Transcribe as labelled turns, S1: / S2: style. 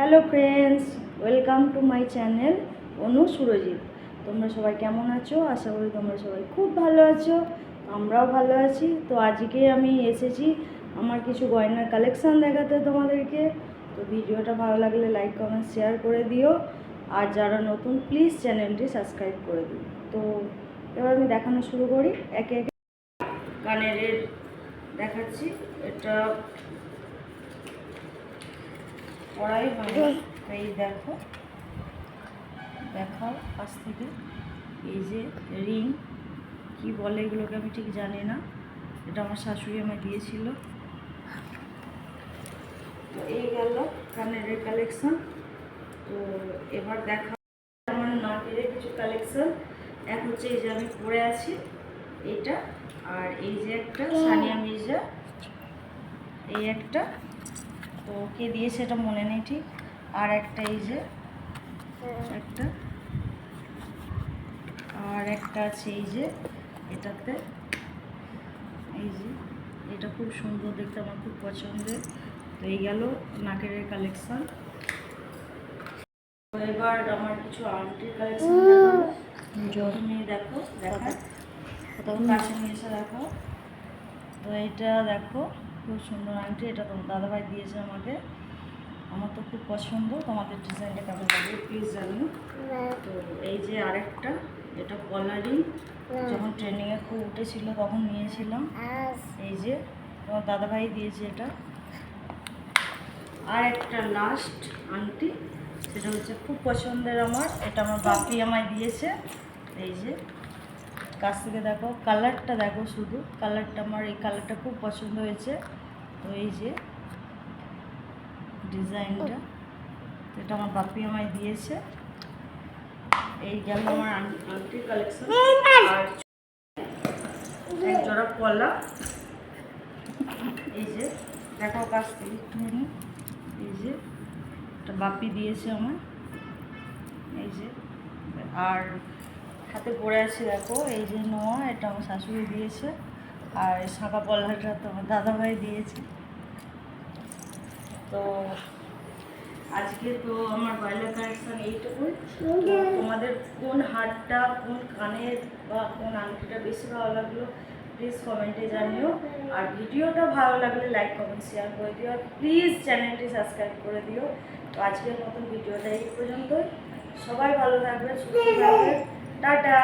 S1: Hello friends, welcome to my channel Anu Surajit. তোমরা সবাই কেমন আছো? আশা করি তোমরা সবাই খুব ভালো আছো, আমরাও ভালো আছি। তো আজকে আমি এসেছি আমার কিছু গয়নার কালেকশান দেখাতে তোমাদেরকে। তো ভিডিওটা ভালো লাগলে লাইক কমেন্ট শেয়ার করে দিও, আর যারা নতুন প্লিজ চ্যানেলটি সাবস্ক্রাইব করে দিও। তো এবার আমি দেখানো শুরু করি একে একে। কানের দেখাচ্ছি, এটা পড়াই হয় না। এই দেখো, দেখাও পাশ থেকে। এই যে রিং, কি বলে এগুলোকে আমি ঠিক জানি না, এটা আমার শাশুড়ি আমায় দিয়েছিল। তো এই গেল কানের কালেকশন। তো এবার দেখা আমার নাকের কিছু কালেকশন। এক হচ্ছে এই যে আমি পরে আছি এইটা, আর এই যে একটা সানিয়া মির্জা, এই একটা, তো কে দিয়েছে এটা মনে নেই ঠিক। আর একটা এই যে একটা, আর একটা আছে এই যে এটাতে, এই যে এটা খুব সুন্দর দেখতে, আমার খুব পছন্দের। তো এই গেল নাকের কালেকশন। এবার আমার কিছু আংটির কালেকশন তুমি দেখো, কাছে নিয়ে এসে দেখো। তো এইটা দেখো, খুব সুন্দর আংটি, এটা তোমার দাদাভাই দিয়েছে আমাকে। আমার তো খুব পছন্দ, তোমাদের ডিজাইনটা কেমন লাগবে প্লিজ জানিও। তো এই যে আরেকটা, এটা কলারিং, যখন ট্রেনিংয়ে খুব উঠেছিল তখন নিয়েছিলাম। এই যে তোমার দাদাভাই দিয়েছে এটা। আর একটা লাস্ট আংটি, সেটা হচ্ছে খুব পছন্দের আমার, এটা আমার বাপি আমায় দিয়েছে। এই যে কাছ থেকে দেখো, কালারটা দেখো, শুধু কালারটা, আমার এই কালারটা খুব পছন্দ হয়েছে। তো এই যে ডিজাইনটা, এটা আমার বাপি আমায় দিয়েছে। এই গেল আমার আংটির কালেকশন। আর এক জোড়া পলা, এই যে দেখো কাছ থেকে একটুখানি, এই যে এটা বাপি দিয়েছে আমার, এই যে। আর হাতে পরে আছে দেখো, এই যে নোয়া, এটা আমার শাশুড়ি দিয়েছে। আর শাঁখা পলাটা তো আমার দাদাভাই দিয়েছে। তো আজকে তো আমার গয়না কালেকশন এইটুকুই। তোমাদের কোন হারটা, কোন কানের বা কোন আংটিটা বেশি ভালো লাগলো প্লিজ কমেন্টে জানিও। আর ভিডিওটা ভালো লাগলে লাইক কমেন্ট শেয়ার করে দিও, আর প্লিজ চ্যানেলটি সাবস্ক্রাইব করে দিও। তো আজকের মতন ভিডিওটা এই পর্যন্তই। সবাই ভালো থাকবে, সুস্থ থাকবে, টাটা।